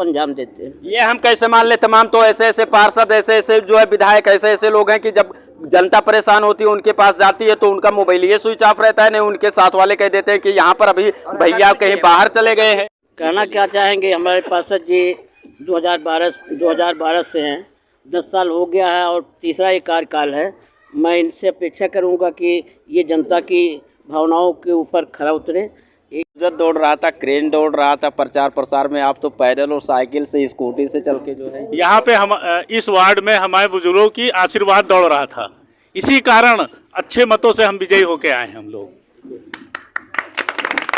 अंजाम देते हैं। ये हम कैसे मान ले, तमाम तो ऐसे ऐसे पार्षद, ऐसे ऐसे जो है विधायक, ऐसे ऐसे लोग हैं कि जब जनता परेशान होती है उनके पास जाती है तो उनका मोबाइल ये स्विच ऑफ रहता है, नहीं उनके साथ वाले कह देते हैं कि यहाँ पर अभी भैया कहीं बाहर चले गए हैं। कहना क्या चाहेंगे, हमारे पार्षद जी 2012 से हैं, 10 साल हो गया है और तीसरा ये कार्यकाल है। मैं इनसे अपेक्षा करूंगा कि ये जनता की भावनाओं के ऊपर खरा उतरे। जब दौड़ रहा था, क्रेन दौड़ रहा था प्रचार प्रसार में, आप तो पैदल और साइकिल से, स्कूटी से चल के जो है यहाँ पे हम इस वार्ड में हमारे बुजुर्गों की आशीर्वाद दौड़ रहा था, इसी कारण अच्छे मतों से हम विजयी होके आए हैं हम लोग।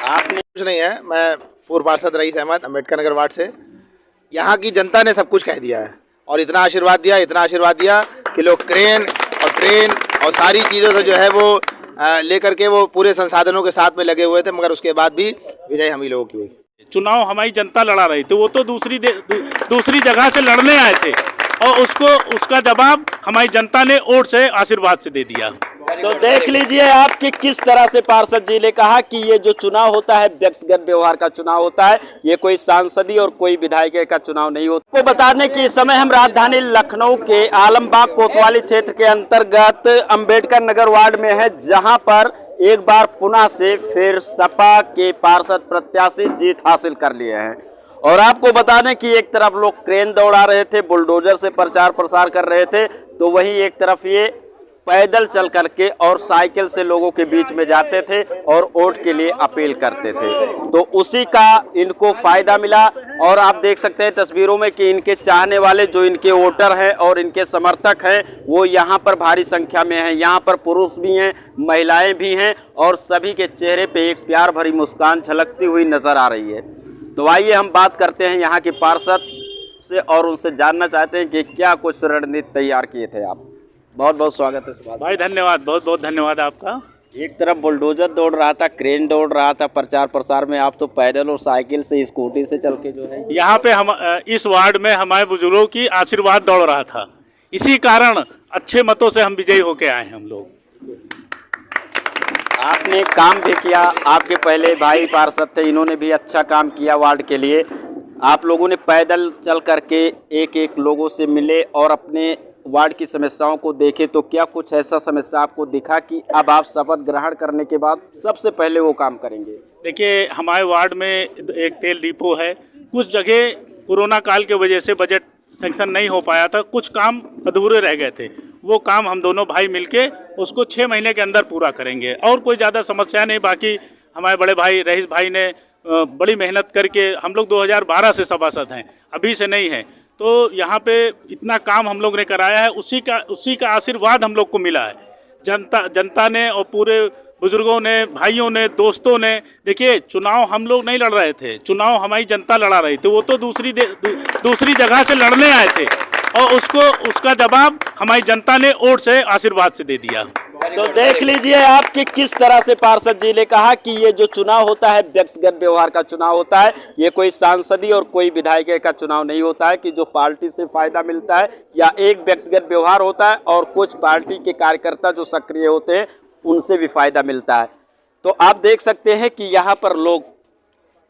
आपने कुछ नहीं है, मैं पूर्व पार्षद रईस अहमद, अम्बेडकर नगर वार्ड से। यहाँ की जनता ने सब कुछ कह दिया है और इतना आशीर्वाद दिया कि लोग क्रेन और ट्रेन और सारी चीज़ों से जो है वो लेकर के वो पूरे संसाधनों के साथ में लगे हुए थे, मगर उसके बाद भी विजय हम ही लोगों की हुई। चुनाव हमारी जनता लड़ा रही थी, वो तो दूसरी जगह से लड़ने आए थे और उसका जवाब हमारी जनता ने वोट से आशीर्वाद से दे दिया। तो देख लीजिए आप कि किस तरह से पार्षद जी ने कहा कि ये जो चुनाव होता है व्यक्तिगत व्यवहार का चुनाव होता है, ये कोई सांसदी और कोई विधायक का चुनाव नहीं होता। को बताने कि इस समय हम राजधानी लखनऊ के आलमबाग कोतवाली क्षेत्र के अंतर्गत अम्बेडकर नगर वार्ड में है, जहां पर एक बार पुनः से फिर सपा के पार्षद प्रत्याशी जीत हासिल कर लिए हैं। और आपको बता दें कि एक तरफ लोग क्रेन दौड़ा रहे थे, बुलडोजर से प्रचार प्रसार कर रहे थे, तो वहीं एक तरफ ये पैदल चल करके और साइकिल से लोगों के बीच में जाते थे और वोट के लिए अपील करते थे। तो उसी का इनको फायदा मिला और आप देख सकते हैं तस्वीरों में कि इनके चाहने वाले, जो इनके वोटर हैं और इनके समर्थक हैं, वो यहाँ पर भारी संख्या में हैं। यहाँ पर पुरुष भी हैं, महिलाएं भी हैं और सभी के चेहरे पे एक प्यार भरी मुस्कान झलकती हुई नजर आ रही है। तो आइए हम बात करते हैं यहाँ के पार्षद से और उनसे जानना चाहते हैं कि क्या कुछ रणनीति तैयार किए थे आप। बहुत बहुत स्वागत है भाई, धन्यवाद, बहुत बहुत धन्यवाद आपका। एक तरफ बुलडोजर दौड़ रहा था, क्रेन दौड़ रहा था प्रचार प्रसार में, आप तो पैदल और साइकिल से, स्कूटी से चल के जो है यहाँ पे हम इस वार्ड में हमारे बुजुर्गों की आशीर्वाद दौड़ रहा था, इसी कारण अच्छे मतों से हम विजयी होके आए हैं हम लोग। आपने काम भी किया, आपके पहले भाई पार्षद थे, इन्होंने भी अच्छा काम किया वार्ड के लिए। आप लोगों ने पैदल चल करके एक एक लोगों से मिले और अपने वार्ड की समस्याओं को देखे, तो क्या कुछ ऐसा समस्या आपको दिखा कि अब आप शपथ ग्रहण करने के बाद सबसे पहले वो काम करेंगे? देखिए, हमारे वार्ड में एक तेल डिपो है, कुछ जगह कोरोना काल के वजह से बजट सेंक्शन नहीं हो पाया था, कुछ काम अधूरे रह गए थे, वो काम हम दोनों भाई मिलके उसको 6 महीने के अंदर पूरा करेंगे और कोई ज़्यादा समस्या नहीं। बाकी हमारे बड़े भाई रईस भाई ने बड़ी मेहनत करके, हम लोग 2012 से सभासद हैं, अभी से नहीं है, तो यहाँ पे इतना काम हम लोग ने कराया है, उसी का आशीर्वाद हम लोग को मिला है। जनता ने और पूरे बुजुर्गों ने, भाइयों ने, दोस्तों ने। देखिए, चुनाव हम लोग नहीं लड़ रहे थे, चुनाव हमारी जनता लड़ा रही थी, वो तो दूसरी जगह से लड़ने आए थे और उसका जवाब हमारी जनता ने वोट से आशीर्वाद से दे दिया। तो देख लीजिए आप कि किस तरह से पार्षद जी ने कहा कि ये जो चुनाव होता है व्यक्तिगत व्यवहार का चुनाव होता है, ये कोई सांसदी और कोई विधायक का चुनाव नहीं होता है कि जो पार्टी से फायदा मिलता है या एक व्यक्तिगत व्यवहार होता है और कुछ पार्टी के कार्यकर्ता जो सक्रिय होते हैं उनसे भी फायदा मिलता है। तो आप देख सकते हैं कि यहाँ पर लोग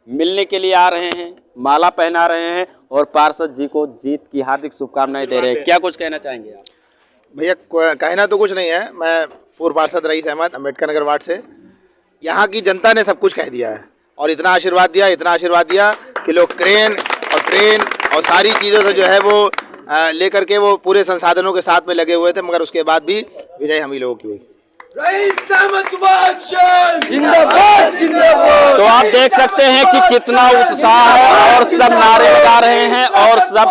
मिलने के लिए आ रहे हैं, माला पहना रहे हैं और पार्षद जी को जीत की हार्दिक शुभकामनाएं दे रहे हैं। क्या कुछ कहना चाहेंगे आप? भैया, कहना तो कुछ नहीं है, मैं पूर्व पार्षद रईस अहमद, अम्बेडकर नगर वार्ड से। यहाँ की जनता ने सब कुछ कह दिया है और इतना आशीर्वाद दिया कि लोग क्रेन और ट्रेन और सारी चीज़ों से जो है वो लेकर के वो पूरे संसाधनों के साथ में लगे हुए थे, मगर उसके बाद भी विजय हम ही लोगों की हुई। तो आप देख सकते हैं कि कितना उत्साह है और सब नारे लगा रहे हैं और सब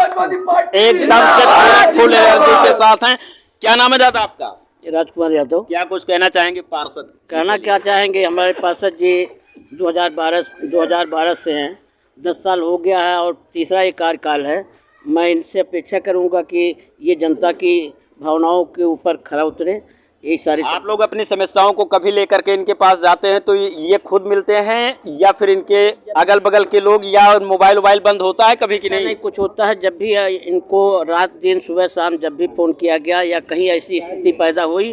एकदम से फुल एनर्जी के साथ हैं। क्या नाम है दादा आपका? राजकुमार यादव। क्या कुछ कहना चाहेंगे पार्षद? कहना क्या चाहेंगे, हमारे पार्षद जी 2012 से हैं, 10 साल हो गया है और तीसरा ये कार्यकाल है। मैं इनसे अपेक्षा करूंगा कि ये जनता की भावनाओं के ऊपर खरा उतरे। यही सारी आप लोग अपनी समस्याओं को कभी लेकर के इनके पास जाते हैं तो ये खुद मिलते हैं या फिर इनके अगल बगल के लोग, या मोबाइल बंद होता है कभी कि नहीं? कुछ होता है, जब भी इनको रात दिन सुबह शाम जब भी फ़ोन किया गया या कहीं ऐसी स्थिति पैदा हुई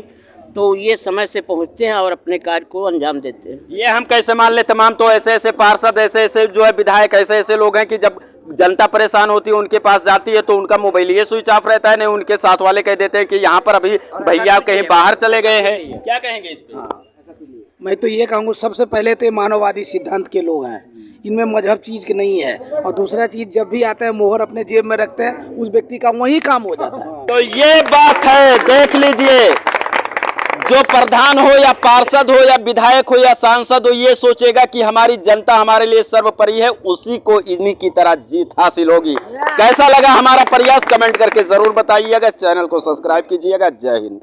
तो ये समय से पहुंचते हैं और अपने कार्य को अंजाम देते हैं। ये हम कैसे मान ले तमाम तो ऐसे ऐसे पार्षद ऐसे ऐसे जो है विधायक ऐसे ऐसे लोग हैं कि जब जनता परेशान होती है उनके पास जाती है तो उनका मोबाइल ये स्विच ऑफ रहता है, नहीं उनके साथ वाले कह देते हैं कि यहाँ पर अभी भैया कहीं बाहर चले गए हैं। क्या कहेंगे इस पे? मैं तो ये कहूँगा सबसे पहले तो ये मानववादी सिद्धांत के लोग हैं, इनमें मजहब चीज की नहीं है। और दूसरा चीज जब भी आता है मोहर अपने जेब में रखते हैं, उस व्यक्ति का वही काम हो जाता है। तो ये बात है, देख लीजिए, जो प्रधान हो या पार्षद हो या विधायक हो या सांसद हो, ये सोचेगा कि हमारी जनता हमारे लिए सर्वोपरि है, उसी को इन्हीं की तरह जीत हासिल होगी। कैसा लगा हमारा प्रयास कमेंट करके जरूर बताइएगा, चैनल को सब्सक्राइब कीजिएगा। जय हिंद।